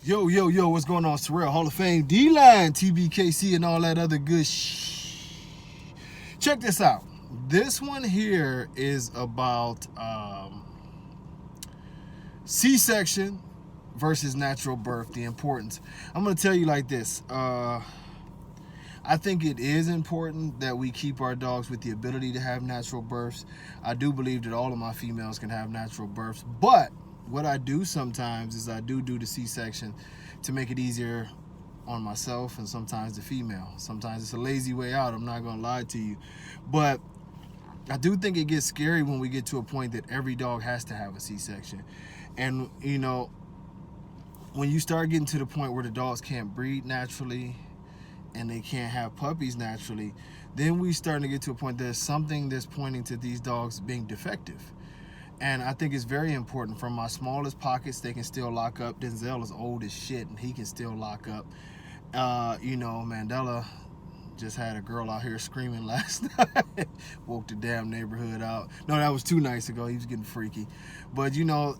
Yo, what's going on? Surreal Hall of Fame, D-Line, TBKC, and all that other good Check this out. This one here is about C-section versus natural birth, the importance. I'm going to tell you like this. I think it is important that we keep our dogs with the ability to have natural births. I do believe that all of my females can have natural births, but what I do sometimes is I do the C-section to make it easier on myself and sometimes the female. Sometimes it's a lazy way out, I'm not gonna lie to you. But I do think it gets scary when we get to a point that every dog has to have a C-section. And you know, when you start getting to the point where the dogs can't breed naturally and they can't have puppies naturally, then we starting to get to a point there's something that's pointing to these dogs being defective. And I think it's very important. From my smallest pockets, they can still lock up. Denzel is old as shit, and he can still lock up. Mandela just had a girl out here screaming last night. Woke the damn neighborhood out. No, that was 2 nights ago. He was getting freaky. But,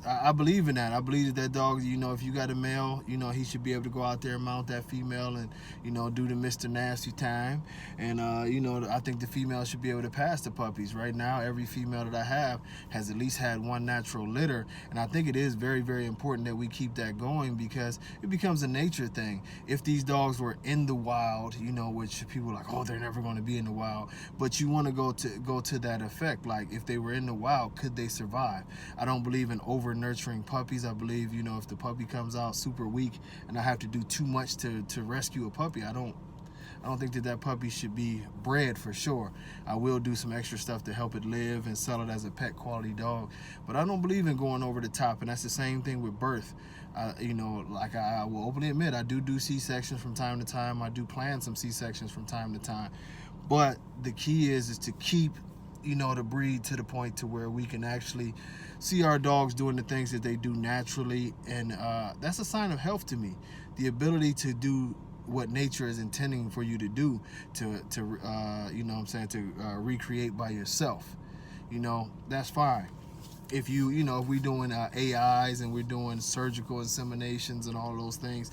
I believe in that. I believe that dog, if you got a male, he should be able to go out there and mount that female and, do the Mr. Nasty time. And, I think the female should be able to pass the puppies. Right now, every female that I have has at least had one natural litter. And I think it is very, very important that we keep that going because it becomes a nature thing. If these dogs were in the wild, which people are like, oh, they're never going to be in the wild. But you want to go to that effect. Like, if they were in the wild, could they survive? I don't believe in over nurturing puppies. I believe, if the puppy comes out super weak and I have to do too much to rescue a puppy, I don't think that puppy should be bred for sure. I will do some extra stuff to help it live and sell it as a pet quality dog. But I don't believe in going over the top, and that's the same thing with birth. I will openly admit, I do C-sections from time to time. I do plan some C-sections from time to time. But the key is to keep, the breed to the point to where we can actually see our dogs doing the things that they do naturally. And that's a sign of health to me. The ability to do what nature is intending for you to do to recreate by yourself. That's fine. If if we're doing AIs and we're doing surgical inseminations and all those things,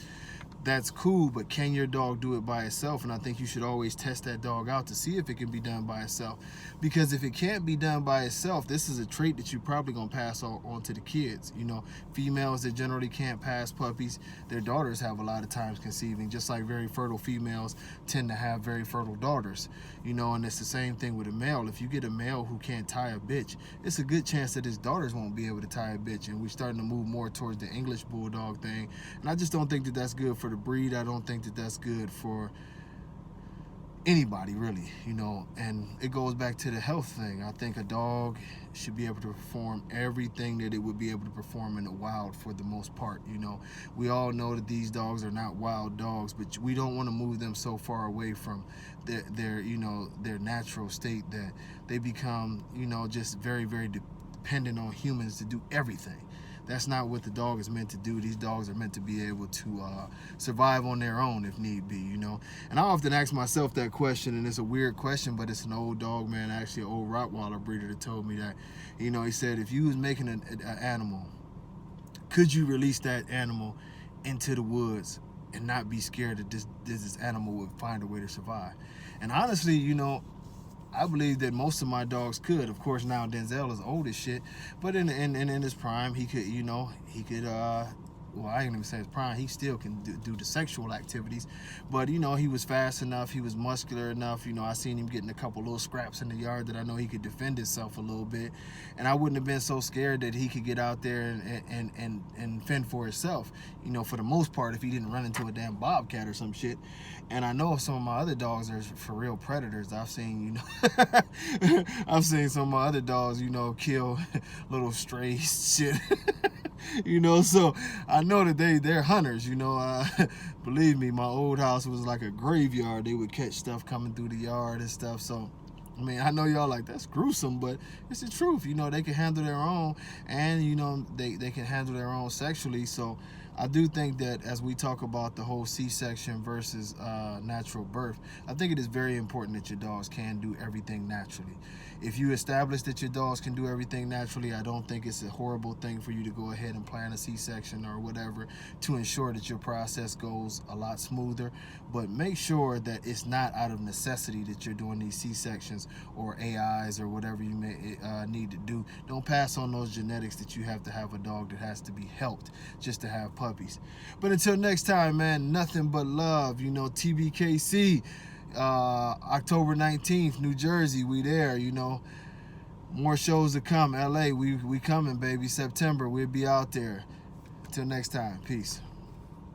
that's cool, but can your dog do it by itself? And I think you should always test that dog out to see if it can be done by itself. Because if it can't be done by itself, this is a trait that you're probably going to pass on to the kids. Females that generally can't pass puppies, their daughters have a lot of times conceiving, just like very fertile females tend to have very fertile daughters. And it's the same thing with a male. If you get a male who can't tie a bitch, it's a good chance that his daughters won't be able to tie a bitch. And we're starting to move more towards the English Bulldog thing. And I just don't think that that's good for the breed. I don't think that that's good for anybody really, and it goes back to the health thing. I think a dog should be able to perform everything that it would be able to perform in the wild for the most part. We all know that these dogs are not wild dogs, but we don't want to move them so far away from their natural state that they become just very, very dependent on humans to do everything. That's not what the dog is meant to do. These dogs are meant to be able to survive on their own if need be, And I often ask myself that question, and it's a weird question, but it's an old dog, man, actually an old Rottweiler breeder that told me that. He said, if you was making an animal, could you release that animal into the woods and not be scared that this animal would find a way to survive? And honestly, I believe that most of my dogs could. Of course, now Denzel is old as shit, but in his prime, he could, well, I ain't even say his prime. He still can do the sexual activities, but he was fast enough. He was muscular enough. I seen him getting a couple little scraps in the yard that I know he could defend himself a little bit, and I wouldn't have been so scared that he could get out there and fend for himself. For the most part, if he didn't run into a damn bobcat or some shit. And I know some of my other dogs are for real predators. I've seen, I've seen some of my other dogs, kill little stray shit. So I know that they're hunters. Believe me, my old house was like a graveyard. They would catch stuff coming through the yard and stuff. So I mean, I know y'all like, that's gruesome, but it's the truth. They can handle their own, and they can handle their own sexually. So I do think that as we talk about the whole C-section versus natural birth, I think it is very important that your dogs can do everything naturally. If you establish that your dogs can do everything naturally, I don't think it's a horrible thing for you to go ahead and plan a C-section or whatever to ensure that your process goes a lot smoother. But make sure that it's not out of necessity that you're doing these C-sections or AIs or whatever you may need to do. Don't pass on those genetics that you have to have a dog that has to be helped just to have puppies. But until next time, man, nothing but love. You know, TBKC, October 19th, New Jersey, we there, you know. More shows to come. LA, we coming, baby. September, we'll be out there. Until next time, peace.